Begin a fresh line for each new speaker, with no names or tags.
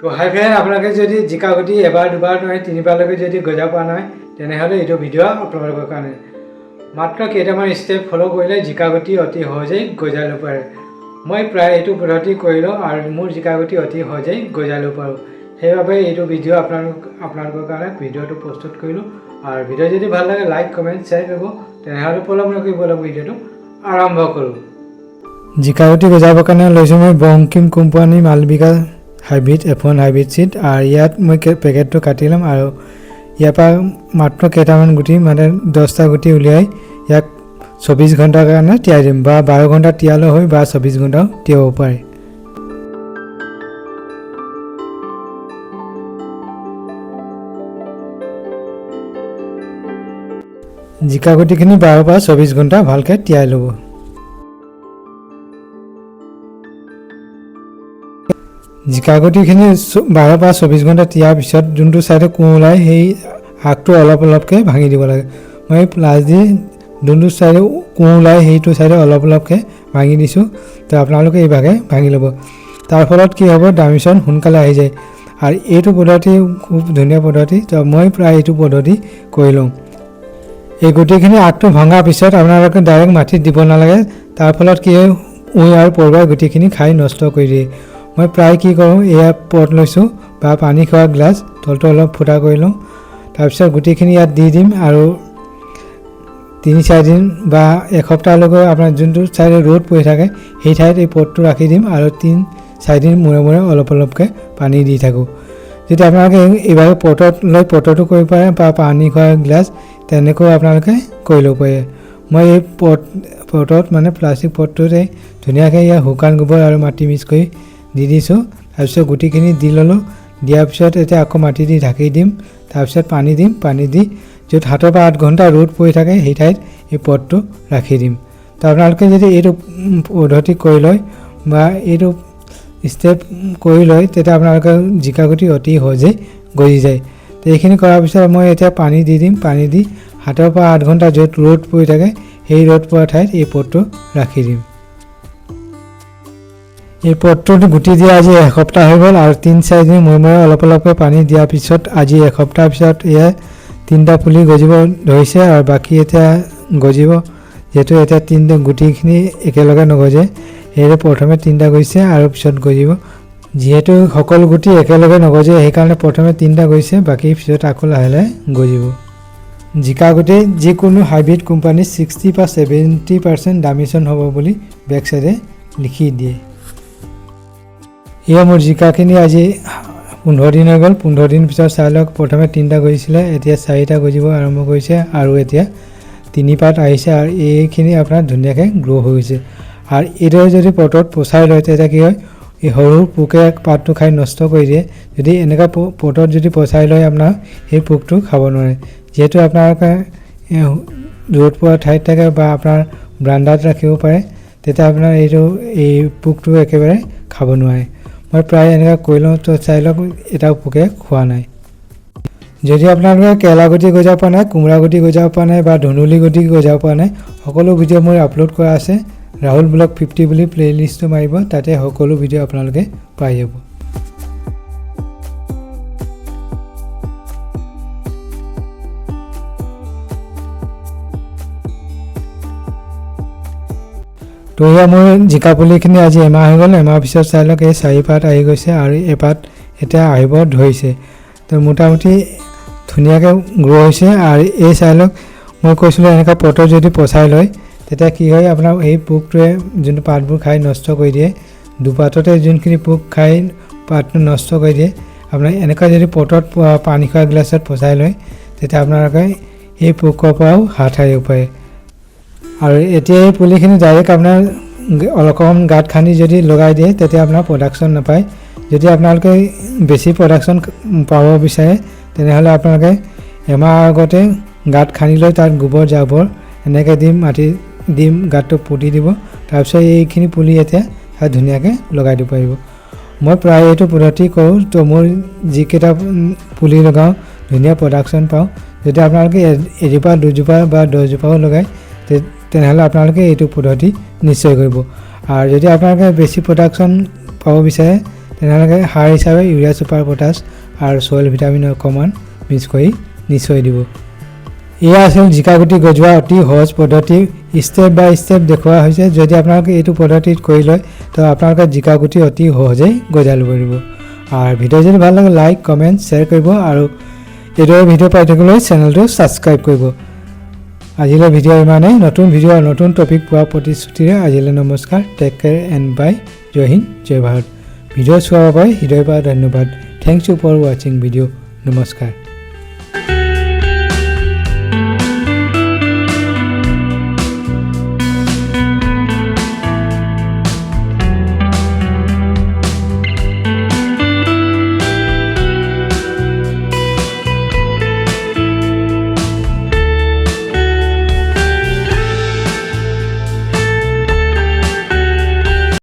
তো হাই ফ্ৰেণ্ড, আপোনালোকে যদি জিকা গুটি এবাৰ দুবাৰ নহয় তিনিবাৰলৈকে যদি গজা পোৱা নহয় তেনেহ'লে এইটো ভিডিঅ' আপোনালোকৰ কাৰণে। মাত্ৰ কেইটামান ষ্টেপ ফ'ল' কৰিলে জিকা গুটি অতি সহজেই গজাই ল'ব পাৰে। মই প্ৰায় এইটো পদ্ধতি কৰিলোঁ আৰু মোৰ জিকা গুটি অতি সহজেই গজাই ল'ব পাৰোঁ। সেইবাবে এইটো ভিডিঅ' আপোনালোকৰ কাৰণে ভিডিঅ'টো প্ৰস্তুত কৰিলোঁ। আৰু ভিডিঅ' যদি ভাল লাগে লাইক কমেণ্ট শ্বেয়াৰ কৰিব। তেনেহ'লে পলম নকৰিবলৈ ভিডিঅ'টো আৰম্ভ কৰোঁ। জিকা গুটি গজাবৰ কাৰণে লৈছোঁ মই Bankim company Malavika hybrid F1 hybrid seed. আৰু ইয়াত মই পেকেটটো কাটি ল'ম আৰু ইয়াৰ পৰা মাত্ৰ কেইটামান গুটি মানে 10টা গুটি উলিয়াই ইয়াক 24 ঘণ্টাৰ কাৰণে তিয়াই দিম, বা 12 ঘণ্টা তিয়ালেও হয় বা 24 ঘণ্টাও তিয়াব পাৰে। জিকা গুটিখিনি 12 পৰা 24 ঘণ্টা ভালকৈ তিয়াই ল'ব। জিকা গুটিখিনি 12 পৰা 24 ঘণ্টা তিয়াৰ পিছত যোনটো ছাইডে কোঁ ওলায় সেই আগটো অলপ অলপকৈ ভাঙি দিব লাগে। মই প্লাছ দি যোনটো ছাইডে কোঁ ওলায় সেইটো ছাইডে অলপ অলপকৈ ভাঙি দিছোঁ। তো আপোনালোকে এইভাগে ভাঙি ল'ব। তাৰ ফলত কি হ'ব, ডামিচন সোনকালে আহি যায়। আৰু এইটো পদ্ধতি খুব ধুনীয়া পদ্ধতি। তো মই প্ৰায় এইটো পদ্ধতি কৰি লওঁ। এই গুটিখিনি আগটো ভঙাৰ পিছত আপোনালোকে ডাইৰেক্ট মাটিত দিব নালাগে। তাৰ ফলত কি হয়, উই আৰু পৰুৱাই গুটিখিনি খাই নষ্ট কৰি দিয়ে। মই প্ৰায় কি কৰোঁ, এয়া পট লৈছোঁ বা পানী খোৱা গ্লাছ, তলটো অলপ ফুটা কৰি লওঁ। তাৰপিছত গুটিখিনি ইয়াত দি দিম আৰু 3-4 দিন বা এসপ্তাহলৈকে আপোনাৰ যোনটো ছাইডে ৰ'দ পৰি থাকে সেই ঠাইত এই পটটো ৰাখি দিম আৰু 3-4 দিন মূৰে মূৰে অলপ অলপকৈ পানী দি থাকোঁ। যদি আপোনালোকে এইভাগে পটত লৈ পটতো কৰিব পাৰে বা পানী খোৱা গ্লাছ তেনেকৈ আপোনালোকে কৰি ল'ব পাৰে। মই এই পটত মানে প্লাষ্টিক পটটোতে ধুনীয়াকৈ ইয়াৰ শুকান গোবৰ আৰু মাটি মিক্স কৰি দি দিছোঁ। তাৰপিছত গুটিখিনি দি ল'লোঁ। দিয়াৰ পিছত এতিয়া আকৌ মাটি দি ঢাকি দিম। তাৰপিছত পানী দিম। পানী দি য'ত 7 পৰা 8 ঘণ্টা ৰ'দ পৰি থাকে সেই ঠাইত এই পটটো ৰাখি দিম। তো আপোনালোকে যদি এইটো পদ্ধতি কৰি লয় বা এইটো ষ্টেপ কৰি লয় তেতিয়া আপোনালোকে জিকা গুটি অতি সহজেই গজি যায়। তো এইখিনি কৰাৰ পিছত মই এতিয়া পানী দি দিম। পানী দি 7 পৰা 8 ঘণ্টা য'ত ৰ'দ পৰি থাকে সেই ৰ'দ পৰা ঠাইত এই পটটো ৰাখি দিম। এই পটটোত গুটি দিয়া আজি এসপ্তাহ হৈ গ'ল আৰু 3-4 দিন মূৰে মূৰে অলপ অলপকৈ পানী দিয়াৰ পিছত আজি এসপ্তাহ পিছত এয়া 3টা পুলি গজিব ধৰিছে আৰু বাকী এতিয়া গজিব। যিহেতু এতিয়া 3টা গুটিখিনি একেলগে নগজে, সেয়ে প্ৰথমে 3টা গজিছে আৰু পিছত গজিব। যিহেতু সকলো গুটি একেলগে নগজে সেইকাৰণে প্ৰথমে 3টা গজিছে, বাকী পিছত আকৌ লাহে লাহে গজিব। জিকা গুটি যিকোনো হাইব্ৰিড কোম্পানীৰ 60 বা 70% ডামিচন হ'ব বুলি বেক চাইডে লিখি দিয়ে। এয়া মোৰ জিকাখিনি আজি 15 দিন হৈ গ'ল। 15 দিন পিছত চাই লওক, প্ৰথমে 3টা গজিছিলে, এতিয়া 4টা গজিব আৰম্ভ কৰিছে আৰু এতিয়া 3 পাত আহিছে আৰু এইখিনি আপোনাৰ ধুনীয়াকৈ গ্ৰ' হৈ গৈছে। আৰু এইদৰে যদি পটত পচাই লয় তেতিয়া কি হয়, এই সৰু পোকে পাতটো খাই নষ্ট কৰি দিয়ে। যদি এনেকুৱা পটত যদি পচাই লয় আপোনাৰ সেই পোকটো খাব নোৱাৰে। যিহেতু আপোনালোকে ৰ'দ পোৱা ঠাইত থাকে বা আপোনাৰ ব্ৰাণ্ডাত ৰাখিব পাৰে, তেতিয়া আপোনাৰ এই পোকটো একেবাৰে খাব নোৱাৰে। মই প্ৰায় এনেকুৱা কৰি লওঁ। তো চাই লওক এটাও পোকে খোৱা নাই। যদি আপোনালোকে কেৰেলা গুটি গজাব পৰা নাই, কোমোৰা গুটি গজাব পৰা নাই বা ধুন্দুলি গুটি গজাব পৰা নাই, সকলো ভিডিঅ' মই আপলোড কৰা আছে। ৰাহুল ব্লগ 50 বুলি প্লে'লিষ্টটো মাৰিব, তাতে সকলো ভিডিঅ' আপোনালোকে পাই যাব। তো এয়া মোৰ জিকা পুলিখিনি আজি এমাহ হৈ গ'ল। এমাহ পিছত চাই লওক এই 4 পাত আহি গৈছে আৰু এপাত এতিয়া আহিব ধৰিছে। তো মোটামুটি ধুনীয়াকৈ গ্ৰ' হৈছে। আৰু এই চাই লওক, মই কৈছিলোঁ এনেকুৱা পটত যদি পচাই লয় তেতিয়া কি হয়, আপোনাৰ এই পোকটোৱে যোনটো পাতবোৰ খাই নষ্ট কৰি দিয়ে। দুপাততে যোনখিনি পোক খাই পাতটো নষ্ট কৰি দিয়ে, আপোনাৰ এনেকুৱা যদি পটত পানী খোৱা গ্লাছত পচাই লয় তেতিয়া আপোনালোকে এই পোকৰ পৰাও হাত সাৰিব পাৰে। আৰু এতিয়া এই পুলিখিনি ডাইৰেক্ট আপোনাৰ অলপমান গাঁত খান্দি যদি লগাই দিয়ে তেতিয়া আপোনাৰ প্ৰডাকশ্যন নাপায়। যদি আপোনালোকে বেছি প্ৰডাকশ্যন পাব বিচাৰে তেনেহ'লে আপোনালোকে এমাহ আগতে গাঁত খান্দি লৈ তাত গোবৰ জাবৰ এনেকৈ মাটি দিম, গাঁতটো পুতি দিব। তাৰপিছত এইখিনি পুলি এতিয়া তাত ধুনীয়াকৈ লগাই দিব পাৰিব। মই প্ৰায় এইটো পদ্ধতি কৰোঁ। তো মোৰ যিকেইটা পুলি লগাওঁ ধুনীয়া প্ৰডাকশ্যন পাওঁ। যদি আপোনালোকে এজোপা 2জোপা বা 10জোপাও লগায় তেনেহ'লে আপোনালোকে এইটো পদ্ধতি নিশ্চয় কৰিব। আৰু যদি আপোনালোকে বেছি প্ৰডাকশ্যন পাব বিচাৰে তেনেহ'লে সাৰ হিচাপে ইউৰিয়া ছুপাৰ পটাছ আৰু চইল ভিটামিন অকণমান মিক্স কৰি নিশ্চয় দিব। এয়া আছিল জিকা গুটি গজোৱা অতি সহজ পদ্ধতি, ষ্টেপ বাই ষ্টেপ দেখুওৱা হৈছে। যদি আপোনালোকে এইটো পদ্ধতিত কৰি লয় তো আপোনালোকে জিকা গুটি অতি সহজেই গজাই ল'ব পাৰিব। আৰু ভিডিঅ' যদি ভাল লাগে লাইক কমেণ্ট শ্বেয়াৰ কৰিব আৰু এইদৰে ভিডিঅ' পাই থাকিবলৈ চেনেলটো ছাবস্ক্ৰাইব কৰিব। আজিলৈ ভিডিঅ' ইমানেই। নতুন ভিডিঅ' আৰু নতুন টপিক পোৱা প্ৰতিশ্ৰুতিৰে আজিলৈ নমস্কাৰ। Take care and bye. জয় হিন্দ জয় ভাৰত। ভিডিঅ' চোৱাৰ বাবে হৃদয়ৰ পৰা ধন্যবাদ। থেংকছ ইউ ফৰ ৱাচিং ভিডিঅ'। নমস্কাৰ।